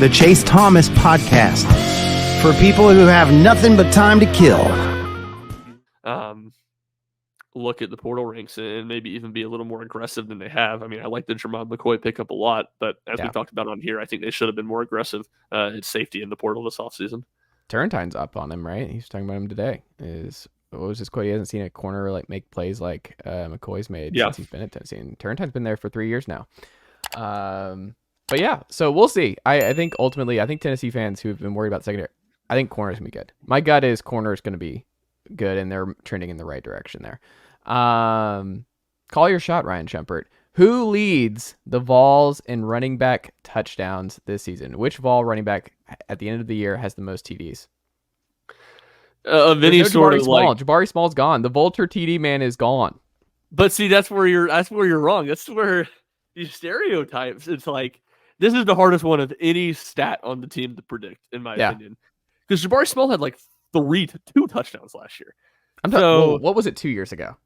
the Chase Thomas Podcast, for people who have nothing but time to kill. Look at the portal ranks and maybe even be a little more aggressive than they have. I mean, I like the Jermon McCoy pickup a lot, but as we talked about on here, I think they should have been more aggressive at safety in the portal this offseason. Turrentine's up on him, right? He's talking about him today. What was his quote? He hasn't seen a corner make plays like McCoy's made since he's been at Tennessee. And Turrentine's been there for 3 years now. But yeah, so we'll see. I think ultimately, Tennessee fans who have been worried about secondary, I think corner's going to be good. My gut is corner is going to be good, and they're trending in the right direction there. Call your shot, Ryan Schumpert. Who leads the Vols in running back touchdowns this season? Which Vol running back at the end of the year has the most TDs? Of any sort of Small. Jabari Small's gone. The Vulture TD man is gone. But see, that's where you're wrong. That's where these stereotypes. It's like this is the hardest one of any stat on the team to predict, in my opinion. Because Jabari Small had like 2 touchdowns last year. What was it 2 years ago?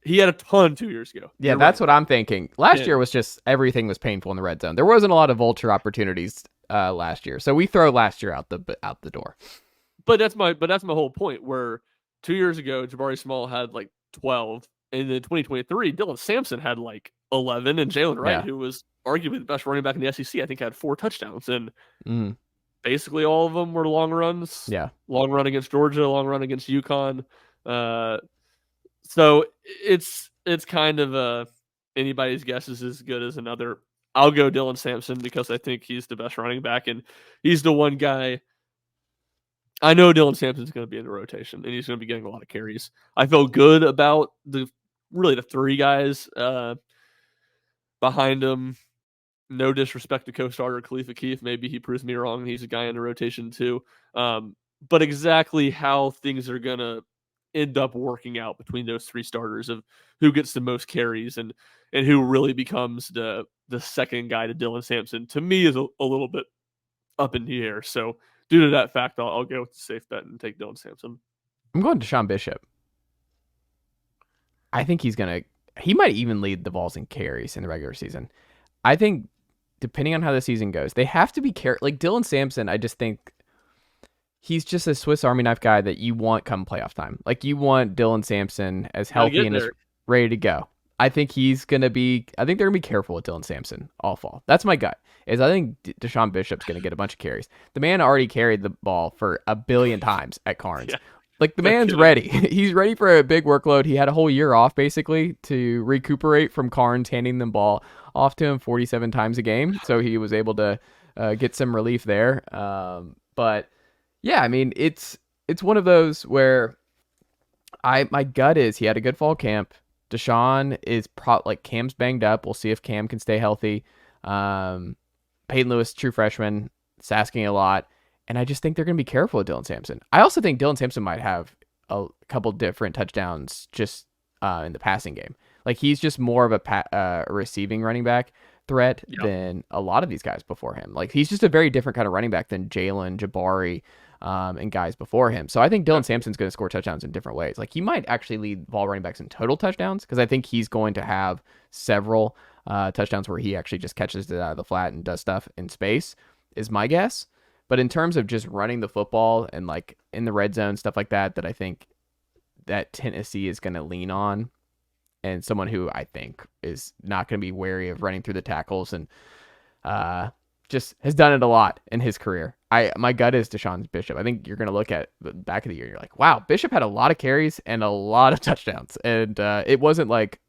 He had a ton 2 years ago. Yeah, that's what I'm thinking. Last year was just everything was painful in the red zone. There wasn't a lot of Vulture opportunities last year, so we throw last year out the door. But that's my whole point. Where 2 years ago, Jabari Small had like 12, and in 2023, Dylan Sampson had like 11, and Jalen Wright, who was arguably the best running back in the SEC, I think had 4 touchdowns, and basically all of them were long runs. Yeah, long run against Georgia, long run against UConn. So it's kind of anybody's guess is as good as another. I'll go Dylan Sampson because I think he's the best running back, and he's the one guy. I know Dylan Sampson's going to be in the rotation, and he's going to be getting a lot of carries. I feel good about the 3 guys behind him. No disrespect to co-starter Khalifa Keith. Maybe he proves me wrong. He's a guy in the rotation too. But exactly how things are going to end up working out between those 3 starters of who gets the most carries and who really becomes the second guy to Dylan Sampson, to me is a little bit up in the air. So due to that fact, I'll go with the safe bet and take Dylan Sampson. I'm going to Desean Bishop. I think he might even lead the Vols in carries in the regular season. I think depending on how the season goes, they have to be careful. Like Dylan Sampson, I just think he's just a Swiss Army knife guy that you want come playoff time. Like you want Dylan Sampson as healthy and as ready to go. I think they're going to be careful with Dylan Sampson all fall. That's my gut. I think Desean Bishop's going to get a bunch of carries. The man already carried the ball for 1 billion times at Carnes. Yeah. Like the man's ready. He's ready for a big workload. He had a whole year off basically to recuperate from Carnes handing the ball off to him 47 times a game. So he was able to get some relief there. But yeah, I mean, it's one of those where my gut is he had a good fall camp. Desean is Cam's banged up. We'll see if Cam can stay healthy. Peyton Lewis, true freshman, is asking a lot. And I just think they're going to be careful with Dylan Sampson. I also think Dylan Sampson might have a couple different touchdowns just in the passing game. Like he's just more of a receiving running back threat than a lot of these guys before him. Like he's just a very different kind of running back than Jalen, Jabari, and guys before him. So I think Dylan Sampson's going to score touchdowns in different ways. Like he might actually lead Vol running backs in total touchdowns because I think he's going to have several touchdowns where he actually just catches it out of the flat and does stuff in space is my guess. But in terms of just running the football and like in the red zone, stuff like that, that I think that Tennessee is going to lean on, and someone who I think is not going to be wary of running through the tackles and just has done it a lot in his career. My gut is Desean Bishop. I think you're going to look at the back of the year. You're like, wow, Bishop had a lot of carries and a lot of touchdowns. And it wasn't like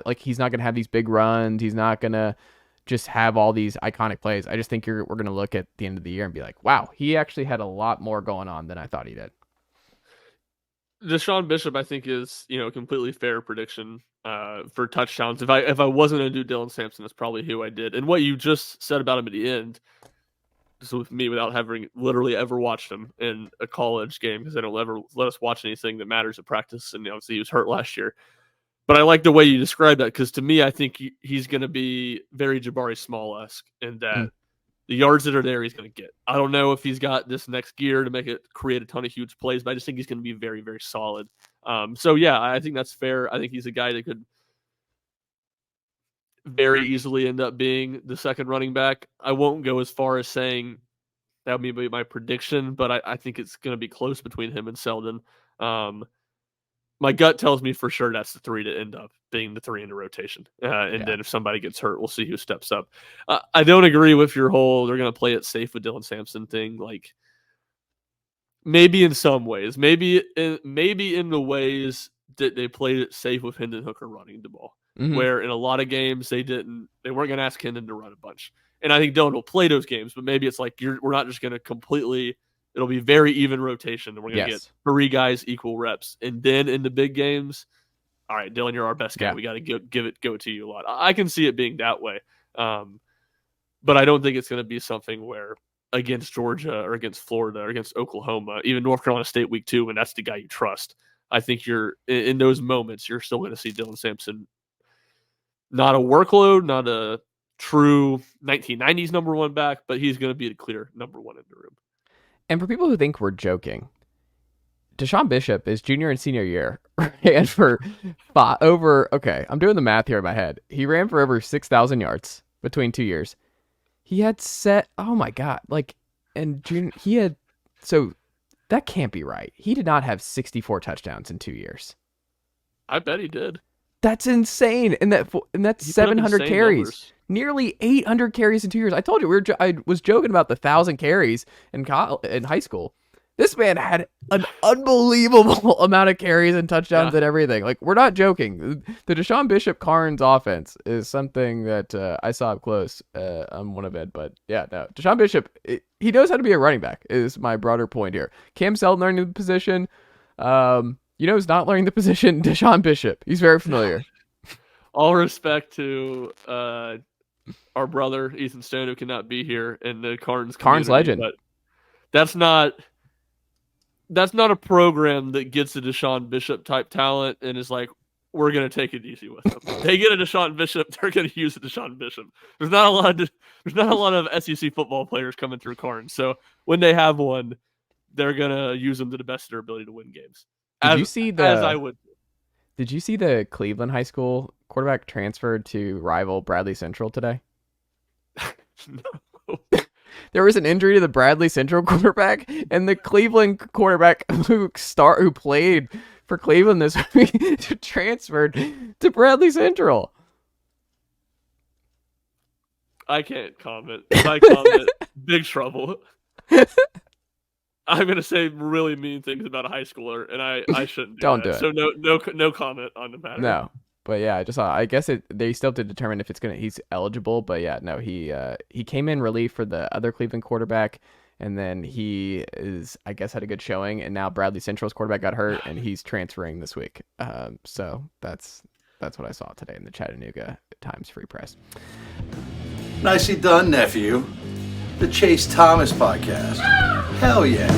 like he's not going to have these big runs. He's not going to just have all these iconic plays. I just think we're going to look at the end of the year and be like, wow, he actually had a lot more going on than I thought he did. Desean Bishop, I think, is a completely fair prediction for touchdowns. If I wasn't going to do Dylan Sampson, that's probably who I did. And what you just said about him at the end, just with me without having literally ever watched him in a college game, because they don't ever let us watch anything that matters at practice. And obviously he was hurt last year. But I like the way you describe that, because to me, I think he's going to be very Jabari Small-esque in that the yards that are there, he's going to get. I don't know if he's got this next gear to create a ton of huge plays, but I just think he's going to be very, very solid. So yeah, I think that's fair. I think he's a guy that could very easily end up being the second running back. I won't go as far as saying that would be my prediction, but I think it's going to be close between him and Selden. My gut tells me for sure that's the three to end up being the three in the rotation. Then if somebody gets hurt, we'll see who steps up. I don't agree with your whole they're going to play it safe with Dylan Sampson thing. Like, maybe in some ways, maybe in the ways that they played it safe with Hendon Hooker running the ball, where in a lot of games they weren't going to ask Hendon to run a bunch. And I think Dylan will play those games, but maybe it's like we're not just going to completely. It'll be very even rotation, and we're going to get 3 guys equal reps. And then in the big games, all right, Dylan, you're our best guy. We got to go to you a lot. I can see it being that way, but I don't think it's going to be something where against Georgia or against Florida or against Oklahoma, even North Carolina State week 2, when that's the guy you trust. I think you're in those moments, you're still going to see Dylan Sampson. Not a workload, not a true 1990s number 1 back, but he's going to be the clear number 1 in the room. And for people who think we're joking, Desean Bishop, his junior and senior year, ran for I'm doing the math here in my head. He ran for over 6,000 yards between 2 years. He had oh my God, so that can't be right. He did not have 64 touchdowns in 2 years. I bet he did. That's insane. And that's 700 carries. Numbers. Nearly 800 carries in 2 years. I told you I was joking about the 1,000 carries in high school. This man had an unbelievable amount of carries and touchdowns and everything. Like, we're not joking. The Desean Bishop Carnes offense is something that I saw up close on one event. But yeah, no, Desean Bishop, he knows how to be a running back. Is my broader point here. Cam Selden learning the position. Who's not learning the position? Desean Bishop. He's very familiar. All respect to our brother Ethan Stone, who cannot be here, and the Carnes legend. But that's not a program that gets a Desean Bishop type talent and is like, we're going to take it easy with them. They get a Desean Bishop, they're going to use a Desean Bishop. There's not a lot of SEC football players coming through Carnes. So when they have one, they're going to use them to the best of their ability to win games. Did you see the Cleveland High School quarterback transferred to rival Bradley Central today? No. There was an injury to the Bradley Central quarterback, and the Cleveland quarterback who played for Cleveland this week transferred to Bradley Central. I can't comment. If I comment, big trouble. I'm gonna say really mean things about a high schooler, and I shouldn't. Don't do it. So no comment on the matter. No, but yeah, I guess they still have to determine if he's eligible. But yeah, no, he came in relief for the other Cleveland quarterback, and then he had a good showing, and now Bradley Central's quarterback got hurt, and he's transferring this week. So that's what I saw today in the Chattanooga Times Free Press. Nicely done, nephew. The Chase Thomas Podcast. Hell yeah.